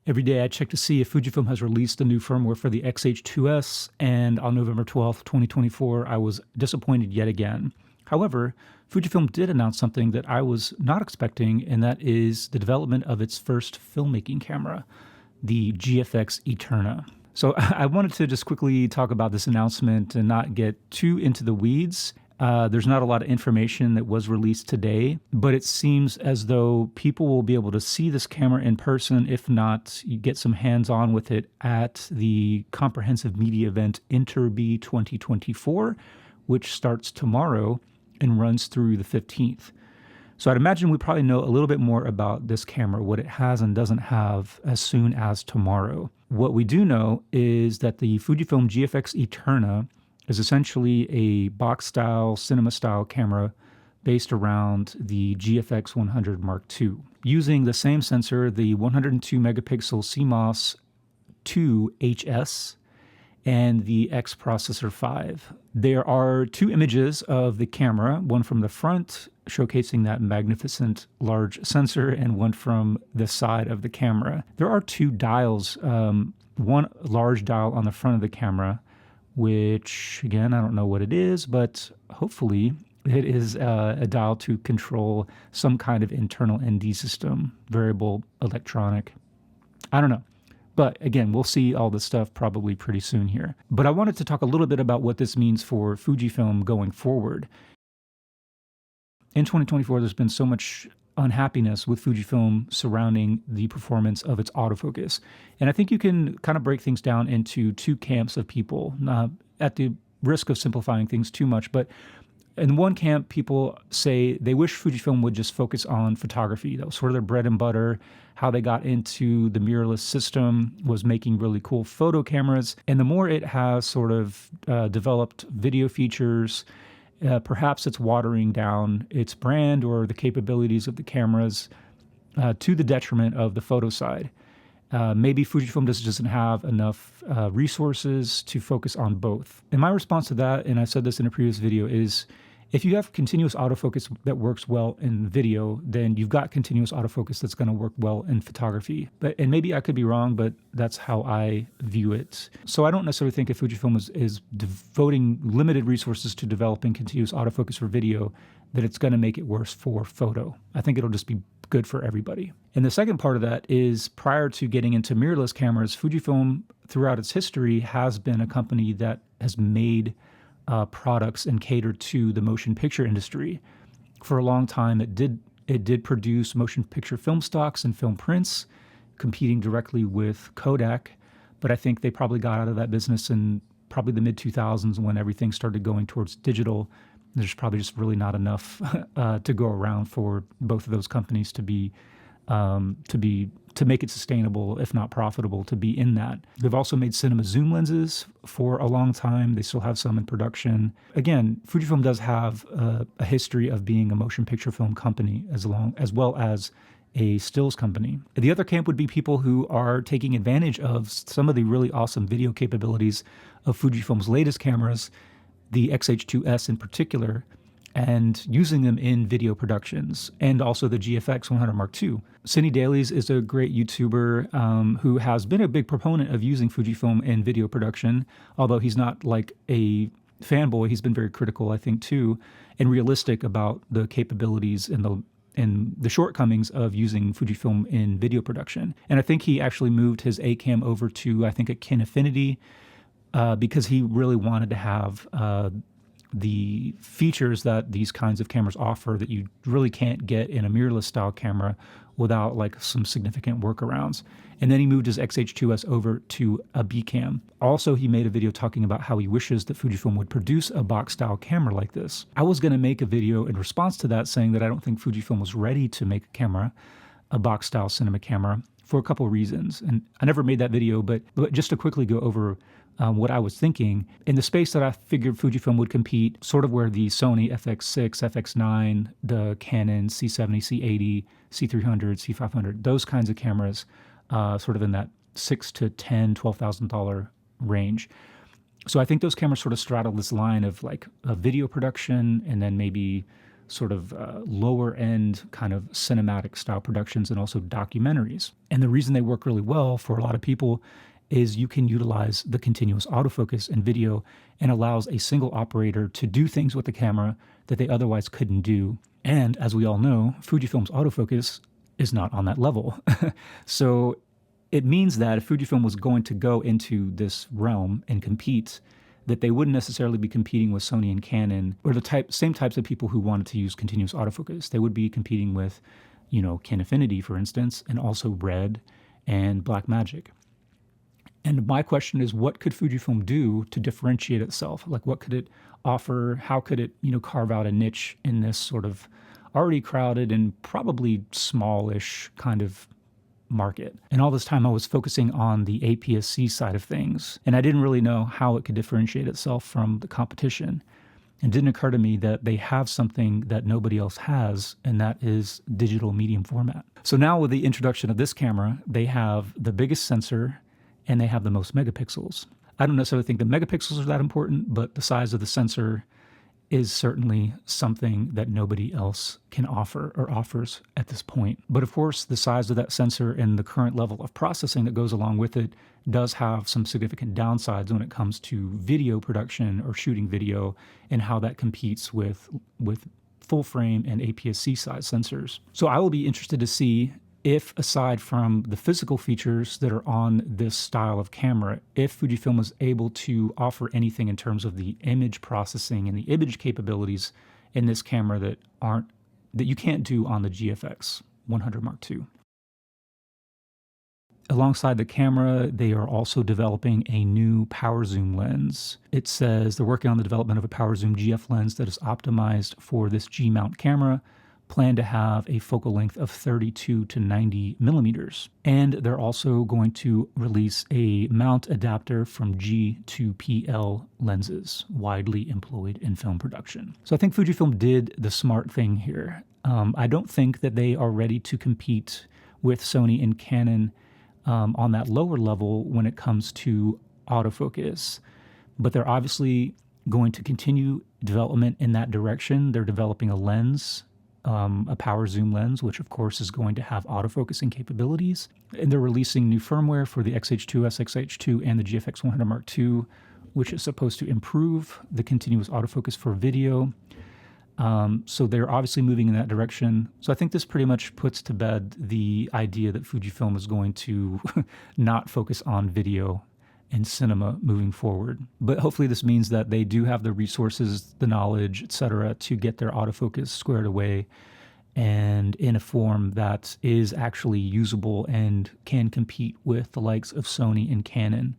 Every day I check to see if Fujifilm has released a new firmware for the X-H2S, and on November 12th, 2024, I was disappointed yet again. However, Fujifilm did announce something that I was not expecting, and that is the development of its first filmmaking camera, the GFX Eterna. So I wanted to just quickly talk about this announcement and not get too into the weeds. There's not a lot of information that was released today, but it seems as though people will be able to see this camera in person. If not, you get some hands-on with it at the comprehensive media event Interbe 2024, which starts tomorrow and runs through the 15th. So I'd imagine we probably know a little bit more about this camera, what it has and doesn't have, as soon as tomorrow. What we do know is that the Fujifilm GFX Eterna is essentially a box-style, cinema-style camera based around the GFX 100 Mark II. Using the same sensor, the 102 megapixel CMOS 2 HS and the X Processor 5. There are two images of the camera, one from the front showcasing that magnificent large sensor and one from the side of the camera. There are two dials, one large dial on the front of the camera, which, again, I don't know what it is, but hopefully it is a dial to control some kind of internal ND system, variable electronic. I don't know. But again, we'll see all this stuff probably pretty soon here. But I wanted to talk a little bit about what this means for Fujifilm going forward. In 2024, there's been so much unhappiness with Fujifilm surrounding the performance of its autofocus. And I think you can kind of break things down into two camps of people, at the risk of simplifying things too much. But in one camp, people say they wish Fujifilm would just focus on photography. That was sort of their bread and butter. How they got into the mirrorless system was making really cool photo cameras. And the more it has sort of developed video features, perhaps it's watering down its brand or the capabilities of the cameras to the detriment of the photo side. Maybe Fujifilm just doesn't have enough resources to focus on both. And my response to that, and I said this in a previous video, is if you have continuous autofocus that works well in video, then you've got continuous autofocus that's going to work well in photography. And maybe I could be wrong, but that's how I view it. So I don't necessarily think if Fujifilm is devoting limited resources to developing continuous autofocus for video, that it's going to make it worse for photo. I think it'll just be good for everybody. And the second part of that is, prior to getting into mirrorless cameras, Fujifilm throughout its history has been a company that has made products and catered to the motion picture industry. For a long time, it did produce motion picture film stocks and film prints, competing directly with Kodak. But I think they probably got out of that business in probably the mid-2000s when everything started going towards digital. There's probably just really not enough to go around for both of those companies to make it sustainable, if not profitable, to be in that. They've also made cinema zoom lenses for a long time. They still have some in production. Again, Fujifilm does have a history of being a motion picture film company as well as a stills company. The other camp would be people who are taking advantage of some of the really awesome video capabilities of Fujifilm's latest cameras, the X-H2S in particular, and using them in video productions, and also the GFX 100 Mark II. Cine Dailies is a great YouTuber who has been a big proponent of using Fujifilm in video production, although he's not like a fanboy. He's been very critical, I think, too, and realistic about the capabilities and the shortcomings of using Fujifilm in video production. And I think he actually moved his A-cam over to, I think, a Can Affinity, because he really wanted to have the features that these kinds of cameras offer that you really can't get in a mirrorless style camera without like some significant workarounds. And then he moved his X-H2S over to a B-cam. Also, he made a video talking about how he wishes that Fujifilm would produce a box style camera like this. I was going to make a video in response to that saying that I don't think Fujifilm was ready to make a box style cinema camera, for a couple of reasons. And I never made that video, but just to quickly go over what I was thinking, in the space that I figured Fujifilm would compete, sort of where the Sony FX6, FX9, the Canon C70, C80, C300, C500, those kinds of cameras, sort of in that $6,000 to $10,000, $12,000 range. So I think those cameras sort of straddle this line of like a video production and then maybe sort of lower end kind of cinematic style productions and also documentaries. And the reason they work really well for a lot of people is you can utilize the continuous autofocus in video and allows a single operator to do things with the camera that they otherwise couldn't do. And as we all know, Fujifilm's autofocus is not on that level. So it means that if Fujifilm was going to go into this realm and compete, that they wouldn't necessarily be competing with Sony and Canon or the same types of people who wanted to use continuous autofocus. They would be competing with, Can Affinity, for instance, and also Red and Blackmagic. And my question is, what could Fujifilm do to differentiate itself? Like, what could it offer? How could it, carve out a niche in this sort of already crowded and probably smallish kind of market? And all this time I was focusing on the APS-C side of things, and I didn't really know how it could differentiate itself from the competition. It didn't occur to me that they have something that nobody else has, and that is digital medium format. So now with the introduction of this camera, they have the biggest sensor and they have the most megapixels. I don't necessarily think the megapixels are that important, but the size of the sensor is certainly something that nobody else can offer or offers at this point. But of course, the size of that sensor and the current level of processing that goes along with it does have some significant downsides when it comes to video production or shooting video and how that competes with full frame and APS-C size sensors. So I will be interested to see if, aside from the physical features that are on this style of camera, if Fujifilm was able to offer anything in terms of the image processing and the image capabilities in this camera that you can't do on the GFX 100 Mark II. Alongside the camera, they are also developing a new power zoom lens. It says they're working on the development of a power zoom GF lens that is optimized for this G-mount camera, plan to have a focal length of 32 to 90 millimeters. And they're also going to release a mount adapter from G to PL lenses, widely employed in film production. So I think Fujifilm did the smart thing here. I don't think that they are ready to compete with Sony and Canon on that lower level when it comes to autofocus, but they're obviously going to continue development in that direction. They're developing a lens, a power zoom lens, which of course is going to have autofocusing capabilities. And they're releasing new firmware for the XH2S, XH2, and the GFX 100 Mark II, which is supposed to improve the continuous autofocus for video. So they're obviously moving in that direction. So I think this pretty much puts to bed the idea that Fujifilm is going to not focus on video and cinema moving forward. But hopefully this means that they do have the resources, the knowledge, etc., to get their autofocus squared away and in a form that is actually usable and can compete with the likes of Sony and Canon.